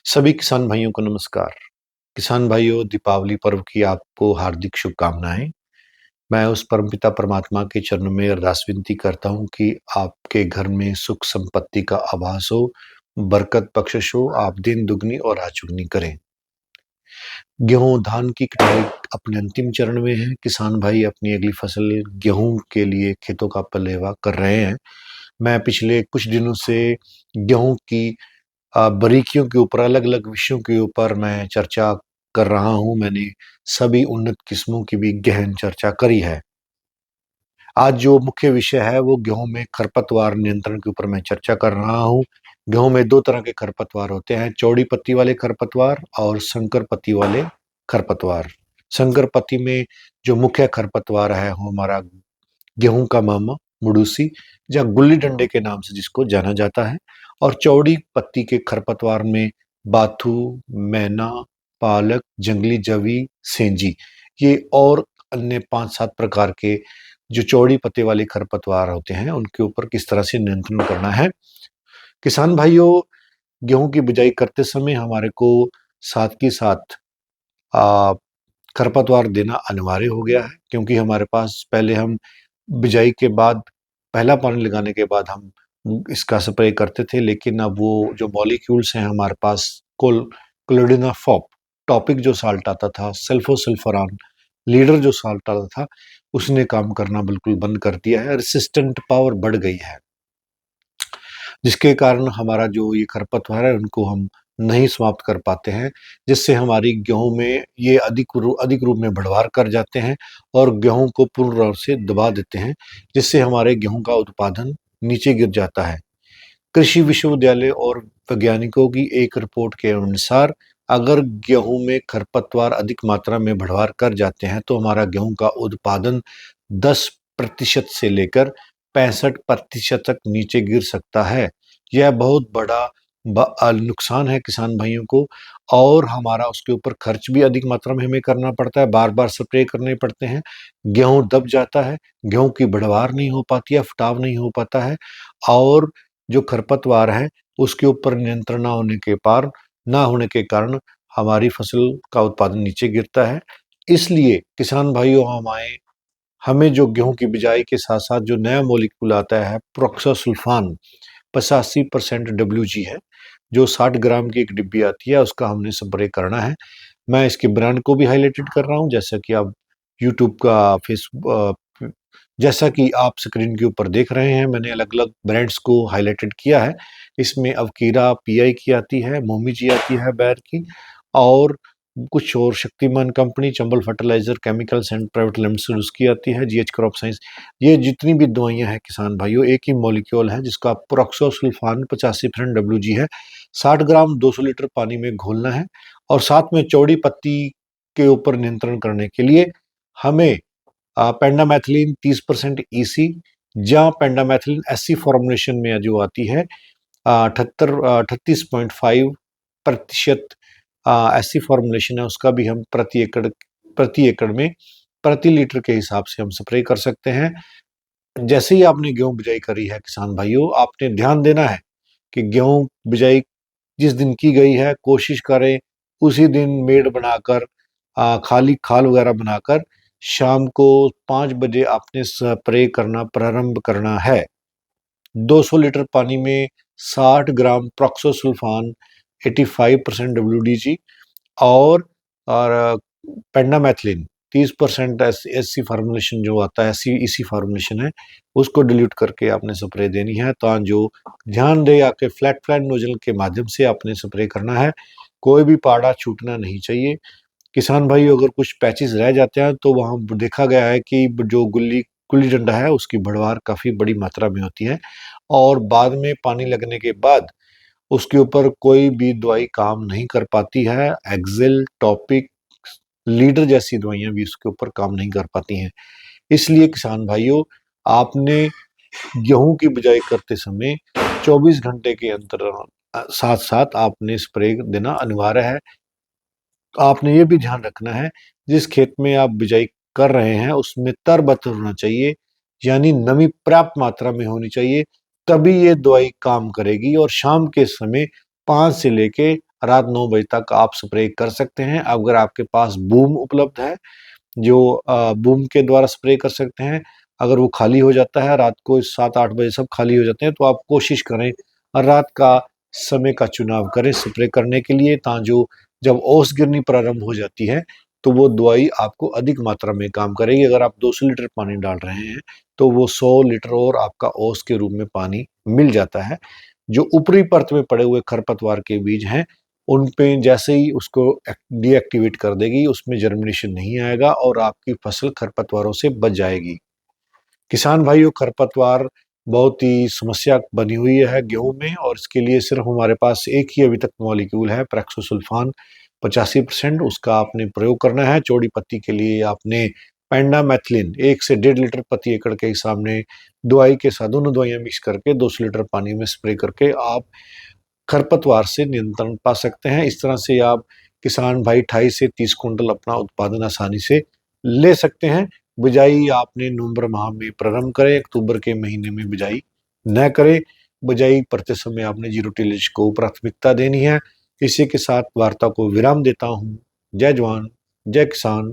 सभी किसान भाइयों को नमस्कार। किसान भाइयों, दीपावली पर्व की आपको हार्दिक शुभकामनाएँ। मैं उस परमपिता परमात्मा के चरणों में अरदास विनती करता हूँ कि आपके घर में सुख संपत्ति का आभास हो, बरकत बख्शिश हो, आप दिन दुगनी और रात चौगुनी करें। गेहूँ, धान की कटाई अपने अंतिम चरण में है। किसान भाई अपनी अगली फसल गेहूँ के लिए खेतों का पलेवा कर रहे हैं। मैं पिछले कुछ दिनों से गेहूँ की बारीकियों के ऊपर, अलग-अलग विषयों के ऊपर मैं चर्चा कर रहा हूँ। मैंने सभी उन्नत किस्मों की भी गहन चर्चा करी है। आज जो मुख्य विषय है वो गेहूँ में खरपतवार नियंत्रण के ऊपर मैं चर्चा कर रहा हूँ। गेहूँ में 2 तरह के खरपतवार होते हैं, चौड़ी पत्ती वाले खरपतवार और संकर पत्ती वाले खरपतवार। संकर पत्ती में जो मुख्य खरपतवार है वो हमारा गेहूँ का मामा, मुड़ूसी या गुल्ली डंडे के नाम से जिसको जाना जाता है। और चौड़ी पत्ती के खरपतवार में बाथू, मैना, पालक, जंगली जवी, सेंजी, ये और अन्य 5-7 प्रकार के जो चौड़ी पत्ते वाले खरपतवार होते हैं, उनके ऊपर किस तरह से नियंत्रण करना है। किसान भाइयों, गेहूँ की बिजाई करते समय हमारे को साथ के साथ अ, खरपतवार देना अनिवार्य हो गया है, क्योंकि हमारे पास पहले हम बिजाई के बाद पहला पानी लगाने के बाद हम इसका स्प्रे करते थे, लेकिन अब वो जो मॉलिक्यूल्स हैं हमारे पास क्लोरिडोनाफॉप, टॉपिक जो साल्ट आता था, सल्फोसल्फारान, लीडर जो साल्ट आता था, उसने काम करना बिल्कुल बंद कर दिया है। रेसिस्टेंट पावर बढ़ गई है, जिसके कारण हमारा जो ये खरपतवार है उनको हम नहीं समाप्त कर पाते हैं, जिससे हमारी गेहूँ में ये अधिक रूप में बढ़वार कर जाते हैं और गेहूँ को पूर्ण रूप से दबा देते हैं, जिससे हमारे गेहूँ का उत्पादन नीचे गिर जाता है। कृषि विश्वविद्यालय और वैज्ञानिकों की एक रिपोर्ट के अनुसार अगर गेहूं में खरपतवार अधिक मात्रा में बढ़वार कर जाते हैं तो हमारा गेहूं का उत्पादन 10% से लेकर 65% तक नीचे गिर सकता है। यह बहुत बड़ा नुकसान है किसान भाइयों को, और हमारा उसके ऊपर खर्च भी अधिक मात्रा में हमें करना पड़ता है, बार बार स्प्रे करने पड़ते हैं, गेहूं दब जाता है, गेहूं की बढ़वार नहीं हो पाती है, फटाव नहीं हो पाता है, और जो खरपतवार है उसके ऊपर नियंत्रण ना होने के कारण हमारी फसल का उत्पादन नीचे गिरता है। इसलिए किसान भाइयों, हमें जो गेहूं की बिजाई के साथ साथ जो नया मॉलिक्यूल आता है प्रोक्सासुल्फान 85% डब्ल्यूजी है, जो 60 ग्राम की एक डिब्बी आती है, उसका हमने स्प्रे करना है। मैं इसके ब्रांड को भी हाईलाइटेड कर रहा हूँ, जैसा कि आप यूट्यूब का जैसा कि आप स्क्रीन के ऊपर देख रहे हैं, मैंने अलग-अलग ब्रांड्स को हाइलाइटेड किया है। इसमें अवकीरा पीआई की आती है, मोमी जी आती है बैर की, और कुछ और Shaktimaan company, Chambal fertiliser chemicals and private limited उसकी आती है, जीएच क्रॉप साइंस। ये जितनी भी दवाइयाँ हैं किसान भाइयों, एक ही मॉलिक्यूल है जिसका प्रोक्सोसुल्फान 85% डब्ल्यूजी है। 60 ग्राम 200 लीटर पानी में घोलना है, और साथ में चौड़ी पत्ती के ऊपर नियंत्रण करने के लिए हमें पेंडामेथिलीन 30% ईसी या पेंडामेथिलीन एससी फॉर्मुलेशन में जो आती है 38.5% एससी फॉर्मुलेशन है, उसका भी हम प्रति एकड़ में प्रति लीटर के हिसाब से हम स्प्रे कर सकते हैं। जैसे ही आपने गेहूं बिजाई करी है किसान भाइयों, आपने ध्यान देना है कि गेहूं बिजाई जिस दिन की गई है कोशिश करें उसी दिन मेड़ बनाकर, खाली खाल वगैरह बनाकर शाम को 5 बजे आपने स्प्रे करना प्रारंभ करना है। 200 लीटर पानी में 60 ग्राम प्रोक्सोसुल्फान 85% डब्ल्यूडीजी और पेंडामेथिलीन 30% एससी फार्मूलेशन जो आता है, एससी ईसी फार्मूलेशन है, उसको डिल्यूट करके आपने स्प्रे देनी है। तो जो ध्यान दे आपके फ्लैट नोजल के माध्यम से आपने स्प्रे करना है, कोई भी पाड़ा छूटना नहीं चाहिए। किसान भाई अगर कुछ पैचेस रह जाते हैं तो वहाँ देखा गया है कि जो गुल्ली डंडा है उसकी बढ़वार काफ़ी बड़ी मात्रा में होती है, और बाद में पानी लगने के बाद उसके ऊपर कोई भी दवाई काम नहीं कर पाती है। एक्सेल, टॉपिक, लीडर जैसी दवाइयाँ भी उसके ऊपर काम नहीं कर पाती हैं। इसलिए किसान भाइयों, आपने गेहूँ की बिजाई करते समय 24 घंटे के अंतर साथ-साथ आपने स्प्रे देना अनिवार्य है। आपने ये भी ध्यान रखना है, जिस खेत में आप बिजाई कर रहे हैं उसमें तर-बतर होना चाहिए, यानी नमी पर्याप्त मात्रा में होनी चाहिए, तभी ये दवाई काम करेगी। और शाम के समय 5 से लेके रात 9 बजे तक आप स्प्रे कर सकते हैं। अगर आपके पास बूम उपलब्ध है, जो बूम के द्वारा स्प्रे कर सकते हैं। अगर वो खाली हो जाता है, रात को 7-8 बजे सब खाली हो जाते हैं, तो आप कोशिश करें रात का समय का चुनाव करें स्प्रे करने के लिए, जो जब ओस गिरनी प्रारंभ हो जाती है, तो वो दवाई आपको अधिक मात्रा में काम करेगी। अगर आप 200 लीटर पानी डाल रहे हैं, तो वो 100 लीटर और आपका ओस के रूप में पानी मिल जाता है। जो ऊपरी परत में पड़े हुए खरपतवार के बीज हैं, उन पे जैसे ही उसको डीएक्टिवेट कर देगी, उसमें जर्मिनेशन नहीं आएगा और आपकी फसल खरपतवारों से बच जाएगी। किसान भाइयों, खरपतवार बहुत ही समस्या बनी हुई है गेहूं में, और इसके लिए सिर्फ हमारे पास एक ही अभी तक मॉलिक्यूल है, प्रैक्सोसल्फान 85%। उसका आपने प्रयोग करना है। चौड़ी पत्ती के लिए आपने पेंडामेथिलिन 1 से 1.5 लीटर प्रति एकड़ के हिसाब में दवाई के साथ दोनों दवाइयां मिक्स करके 200 लीटर पानी में स्प्रे करके आप खरपतवार से नियंत्रण पा सकते हैं। इस तरह से आप किसान भाई 28 से 30 कुंटल अपना उत्पादन आसानी से ले सकते हैं। बिजाई आपने नवंबर माह में प्रारंभ करें, अक्टूबर के महीने में बिजाई न करें। बिजाई करते समय आपने जीरो टिलेज को प्राथमिकता देनी है। इसी के साथ वार्ता को विराम देता हूँ। जय जवान, जय किसान।